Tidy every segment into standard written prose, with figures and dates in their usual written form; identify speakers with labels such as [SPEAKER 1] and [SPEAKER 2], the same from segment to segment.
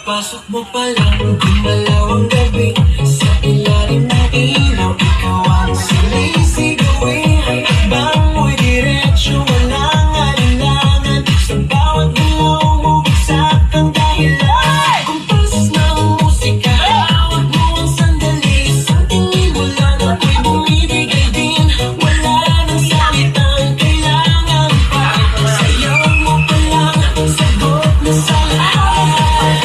[SPEAKER 1] Pagpasok mo pa lang, gumalaw ang gabi. Sa ilalim ng ilaw, ikaw ang sinisigawin. Bango'y diretsyo, walang alinlangan. Sa bawat galaw mo, bagsak ang dahilan. Kumpas ng musika, hawak mo ang sandali. Sa tingin mo lang ako'y bumibigay din. Wala nang salitang kailangan pa. Sayaw mo pa lang, sagot na sa lahat.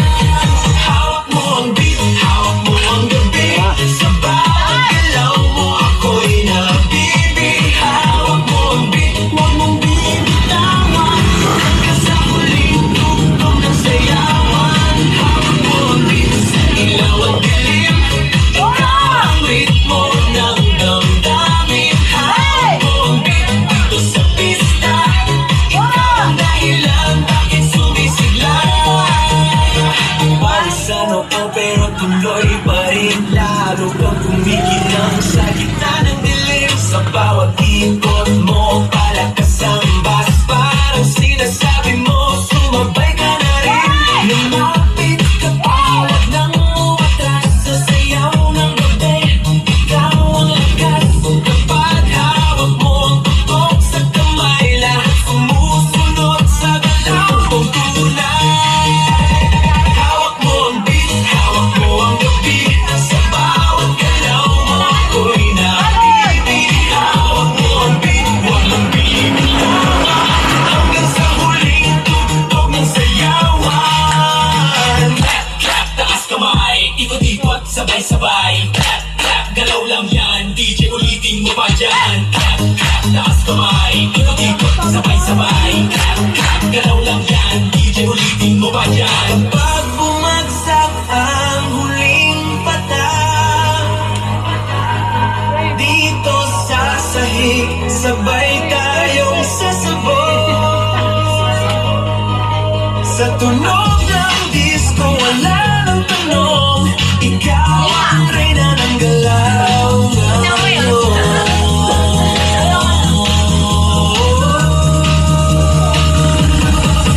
[SPEAKER 1] Hawak mo ang beat, hawak mo ang gabi. Sa bawat galaw mo, ako'y nabibig. Hawak mo ang beat, huwag mong bibitawan. Hanggang sa huling tugtog ng sayawan. Hawak mo ang beat, sa ilaw at dilim. Ikaw ang ritmo ng damdamin. Hawak mo ang beat dito sa pista. Ikaw ang dahilan bakit sumisigla. Palisan ako pero tuloy pa rin. Lalo kang kumikinang sa gitna ng dilim. Sa bawat ikot mo, palakas ang bas. Parang sinasabi mo, sumabay ka na rin. Lumapit ka pa, wag nang umatras. Sa sayaw ng gabi, ikaw ang lakas. Kapag hawak mo ang tutok sa kamay, lahat sumusunod sa galaw mong tunay. Hawak mo ang beat, hawak mo ang gabi. Sa bawat galaw mo, ako'y nabibig. Hawak mo ang beat, walang binitawan. Hanggang sa huling tugtog ng sayawan. Clap, clap, taas kamay. Ikot-ikot, sabay-sabay. Clap, clap, galaw lang yan. DJ, ulitin mo pa dyan. Clap, clap, taas kamay. Ikot-ikot, sabay-sabay. Clap, clap, galaw lang yan. DJ, ulitin mo pa dyan. Kapag bumagsak ang huling patak, dito sa sahig, sabay tayong sasabog. Sa tunog ng disco, wala nang tanong. Ikaw ang reyna ng galaw ngayon.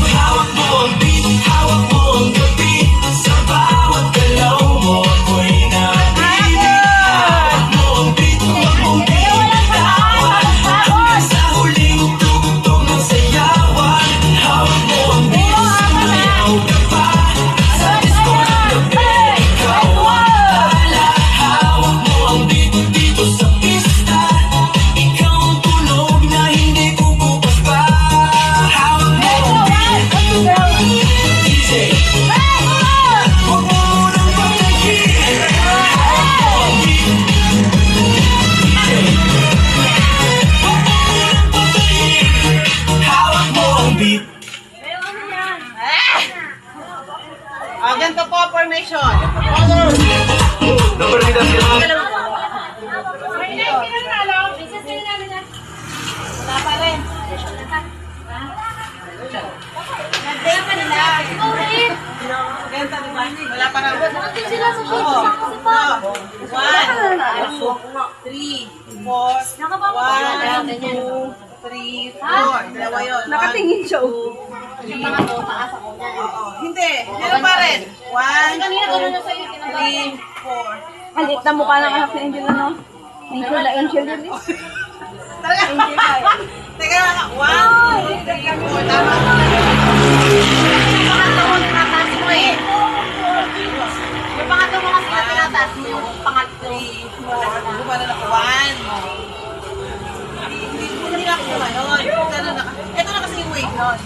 [SPEAKER 1] Hawak mo ang beat, hawak mo ang gabi. Sa bawat galaw mo, ako'y nabibig. Hawak mo ang beat, huwag mong bibitawan. Hanggang sa huling tugtog ng sayawan. Hawak mo ang beat, sumayaw ka pa. Sa disco ng gabi, ikaw ang tala. Hawak mo ang beat dito sa pista. Ikaw ang tunog na hindi kukupas pa. Hawak mo ang beat, DJ. Huwag mo munang patayin. Hawak mo ang beat, DJ. Huwag mo munang patayin. Hawak mo ang beat.
[SPEAKER 2] Ganito po, formation.
[SPEAKER 1] Number kita sila.
[SPEAKER 2] Wala pa rin. Nagdala pa nila. Ganito, di ba? Wala pa rin. Oo. 1, 2, 3, 4. 1, 2, 3, 4. Dalawa yun.
[SPEAKER 3] Nakatingin siya.
[SPEAKER 2] 2, 3, 4. Oo. Hindi. Meron pa rin. 1, 2, 3, 4.
[SPEAKER 3] Halit na mukha ng anak ni Angel, ano? Angel na Angel yun eh.
[SPEAKER 2] Talaga?
[SPEAKER 3] Angel tayo.
[SPEAKER 2] Teka lang. 1, 2, 3, 4. Tama. Yung pangatlo, tinataas mo eh. Yung pangatlo mo kasi na tinataas mo yung pangatlo. 3, 4. Gumana na 1. Hindi na ako gumanon. Ito na kasi yung wave nun.